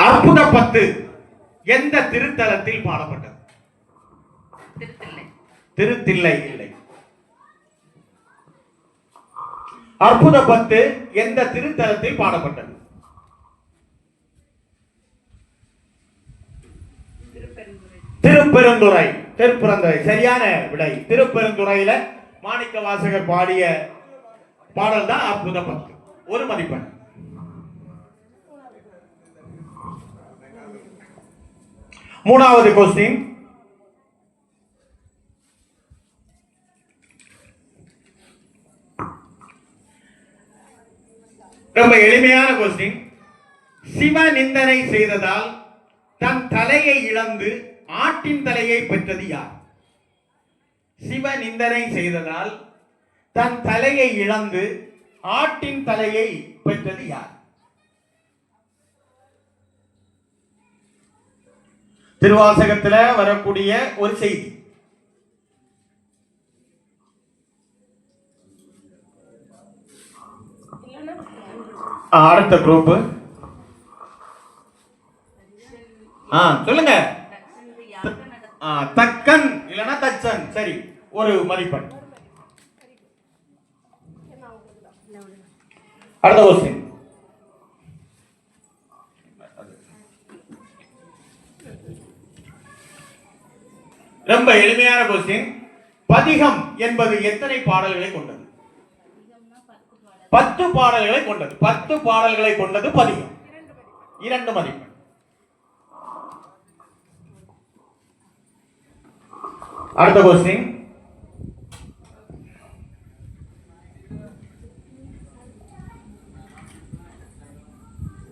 அற்புத பத்து எந்த திருத்தலத்தில் பாடப்பட்டது? திருத்தில்லை இல்லை. அற்புத பத்து எந்த திருத்தலத்தில் பாடப்பட்டது? திருப்பெருந்துறை. திருப்பெருந்துறை சரியான விடை. திருப்பெருந்துறையில மாணிக்க வாசகர் பாடிய பாடல் தான் அற்புத பத்து. ஒரு மதிப்பெண். மூணாவது கொஸ்டின். ரொம்ப எளிமையான கொஸ்டின். சிவ நிந்தனை செய்ததால் தன் தலையை இழந்து ஆட்டின் தலையை பெற்றது யார்? சிவ நிந்தனை செய்ததால் தன் தலையை இழந்து ஆட்டின் தலையை பெற்றது யார்? திருவாசகத்துல வரக்கூடிய ஒரு செய்தி. அடுத்த குரூப் சொல்லுங்க. தக்கன் இல்லனா தச்சன். சரி, ஒரு மதிப்பெண். அடுத்த கொஸ்டின். ரொம்ப எளிமையான கொஸ்டின். பதிகம் என்பது எத்தனை பாடல்களை கொண்டது? 10 பாடல்களை கொண்டது. 10 பாடல்களை கொண்டது பதிகம். 2 மதிப்பெண். அடுத்த கொஸ்டின்.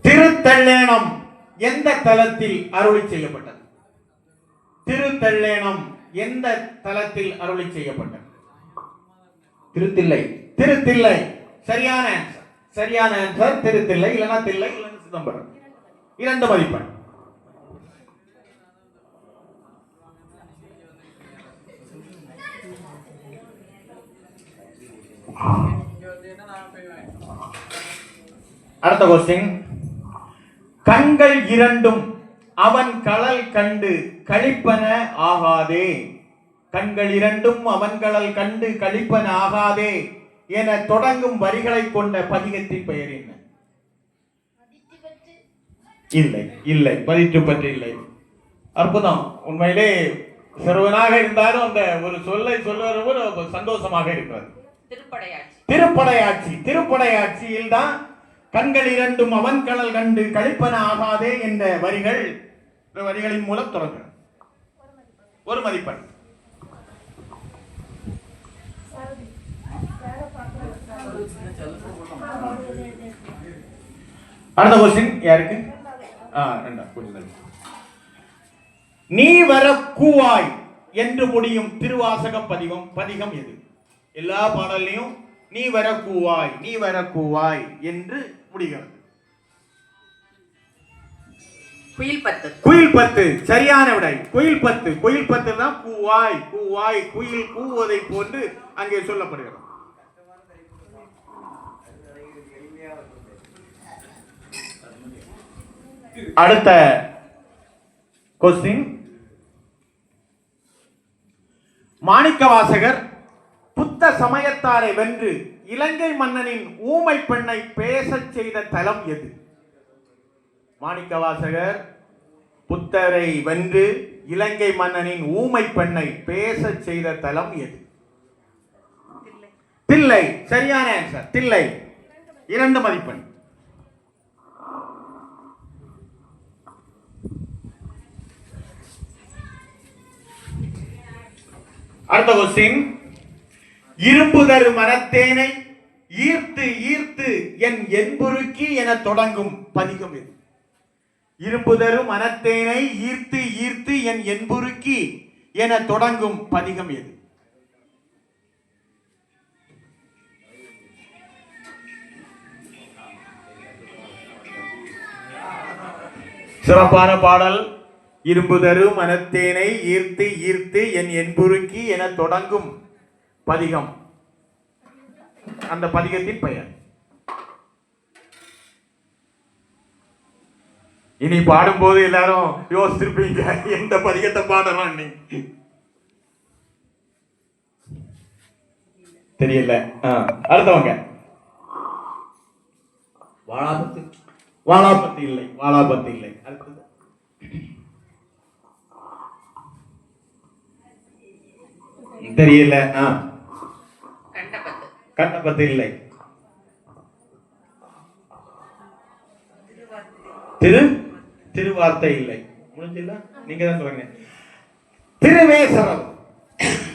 திருத்தள்ளேனம் எந்த தலத்தில் அருளி செய்யப்பட்டது? திருத்தள்ளேனம் எந்த தலத்தில் அருளி செய்யப்பட்டது? திருத்தில்லை. திருத்தில்லை சரியான ஆன்சர். சரியான ஆன்சர் திருத்தில்லை இல்லனா தில்லை இல்லனா சிதம்பரம். 2 மதிப்பெண். அடுத்த கொஸ்டின். கண்கள் இரண்டும் அவன் கழல் கண்டு கழிப்பன ஆகாதே. கண்கள் இரண்டும் அவன் கழல் கண்டு கழிப்பன ஆகாதே என தொடங்கும் வரிகளை கொண்ட பதிகத்தின் பெயர் என்ன? இல்லை இல்லை, பதிற்று பற்றி இல்லை. அற்புதம். உண்மையிலே சிறுவனாக இருந்தாலும் அந்த ஒரு சொல்லை சொல்லுவது சந்தோஷமாக இருக்கிறது. திருப்படையாட்சி. திருப்படையாட்சியில் தான் கண்கள் இரண்டும் அவன் கழல் கண்டு கழிப்பன ஆகாதே என்ற வரிகளின் மூலம் தொடங்கும். ஒரு மதிப்பெண். அடுத்த கொஸ்டின் யாருக்கு? நீ வர கூவாய் என்று முடியும் திருவாசக பதிகம் எது? எல்லா பாடல்லையும் நீ வர கூவாய் நீ வர கூவாய் என்று முடிகிறது. குயில் பத்து சரியான விடை. குயில் பத்து தான் கூவாய் கூவாய் குயில் கூவதை போன்று அங்கே சொல்லப்படுகிறது. அடுத்த கொஸ்டின். மாணிக்கவாசகர் புத்த சமயத்தாரை வென்று இலங்கை மன்னனின் ஊமை பெண்ணை பேசச் செய்த தலம் எது? மாணிக்கவாசகர் புத்தரை வென்று இலங்கை மன்னனின் ஊமை பெண்ணை பேசச் செய்த தலம் எது? தில்லை சரியான ஆன்சர். தில்லை. 2 மதிப்பெண். அடுத்த கொஸ்டின். இரும்பு தரு மரத்தேனை ஈர்த்து ஈர்த்து என் என்புருக்கி என தொடங்கும் பதிகம் எது? இரும்பு தரு மரத்தேனை ஈர்த்து ஈர்த்து என் என்புருக்கி என தொடங்கும் பதிகம் எது? சிறப்பான பாடல். இரும்பு தரு மனத்தேனை ஈர்த்து ஈர்த்து என் என்புருக்கி என தொடங்கும் பதிகம். அந்த பதிகத்தின் பெயர் இனி பாடும்போது எல்லாரும் யோசிச்சிருப்பீங்க எந்த பதிகத்தை பாடலாம் நீ தெரியல. அடுத்தவங்க. வாழாபத்து. வாழாபத்து இல்லை, வாழாபத்து இல்லை. அடுத்தது தெரியல. கண்டபத்து இல்லை. திருவார்த்தை இல்லை. முடிஞ்சில்ல, நீங்க தான் சொல்லுங்க. திருவேசரம்.